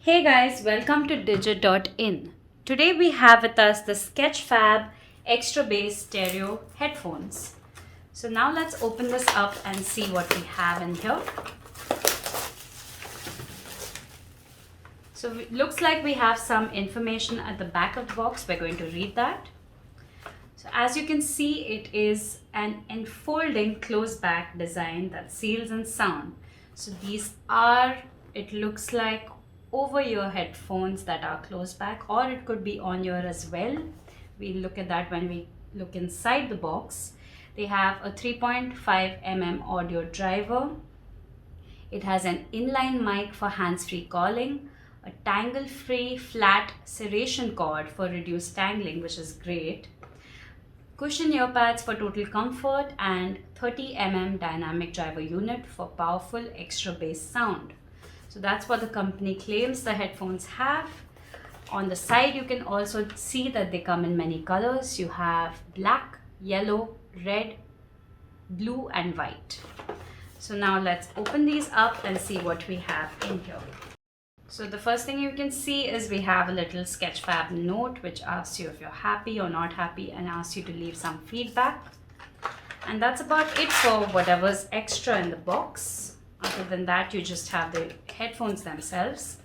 Hey guys, welcome to Digit.in. Today we have with us the Sketchfab Extra Bass Stereo Headphones. So now let's open this up and see what we have in here. So it looks like we have some information at the back of the box. We're going to read that. So as you can see, it is an enfolding closed back design that seals in sound. So these are, it looks like, over-ear headphones that are closed back, or it could be on-ear as well. We'll look at that when we look inside the box. They have a 3.5 mm audio driver. It has an inline mic for hands-free calling, a tangle-free flat serration cord for reduced tangling, which is great, cushion ear pads for total comfort, and 30 mm dynamic driver unit for powerful extra bass sound. So that's what the company claims the headphones have. On the side, you can also see that they come in many colors. You have black, yellow, red, blue, and white. So now let's open these up and see what we have in here. So the first thing you can see is we have a little Sketchfab note which asks you if you're happy or not happy and asks you to leave some feedback. And that's about it for whatever's extra in the box. Other than that, you just have the headphones themselves.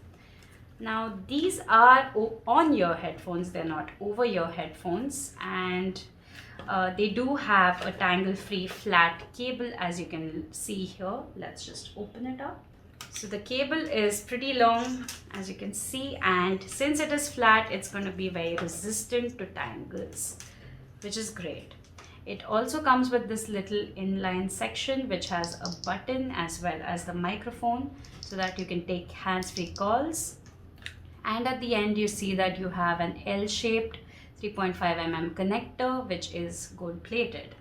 Now these are on-ear headphones, they're not over-ear headphones, and they do have a tangle-free flat cable, as you can see here. Let's just open it up. So the cable is pretty long, as you can see, and since it is flat, it's going to be very resistant to tangles, which is great. It also comes with this little inline section which has a button as well as the microphone so that you can take hands-free calls. And at the end you see that you have an L-shaped 3.5 mm connector which is gold plated.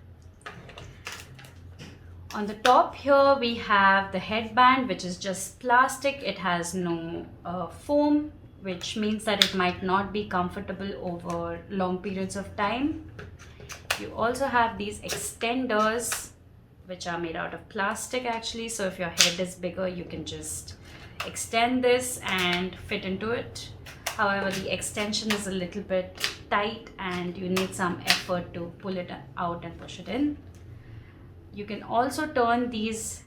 On the top here we have the headband, which is just plastic. It has no foam, which means that it might not be comfortable over long periods of time. You also have these extenders which are made out of plastic actually, so if your head is bigger you can just extend this and fit into it. However, the extension is a little bit tight and you need some effort to pull it out and push it in. You can also turn these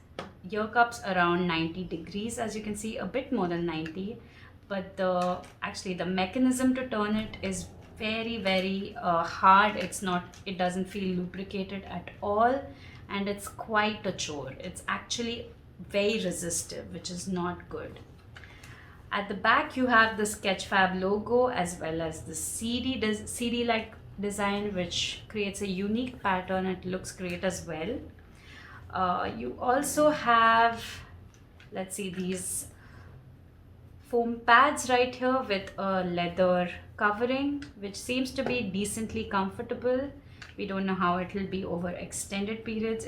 ear cups around 90 degrees, as you can see, a bit more than 90, but actually the mechanism to turn it is very hard. It doesn't feel lubricated at all, and it's quite a chore. It's actually very resistive, which is not good. At the back you have the Sketchfab logo as well as the CD-like design, which creates a unique pattern. It looks great as well. You also have, let's see, these foam pads right here with a leather covering, which seems to be decently comfortable. We don't know how it will be over extended periods.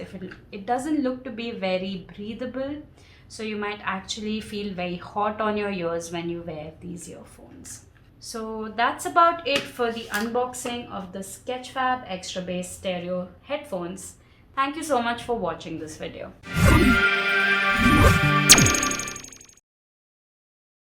It doesn't look to be very breathable, so you might actually feel very hot on your ears when you wear these earphones. So that's about it for the unboxing of the Sketchfab Extra Bass Stereo Headphones. Thank you so much for watching this video.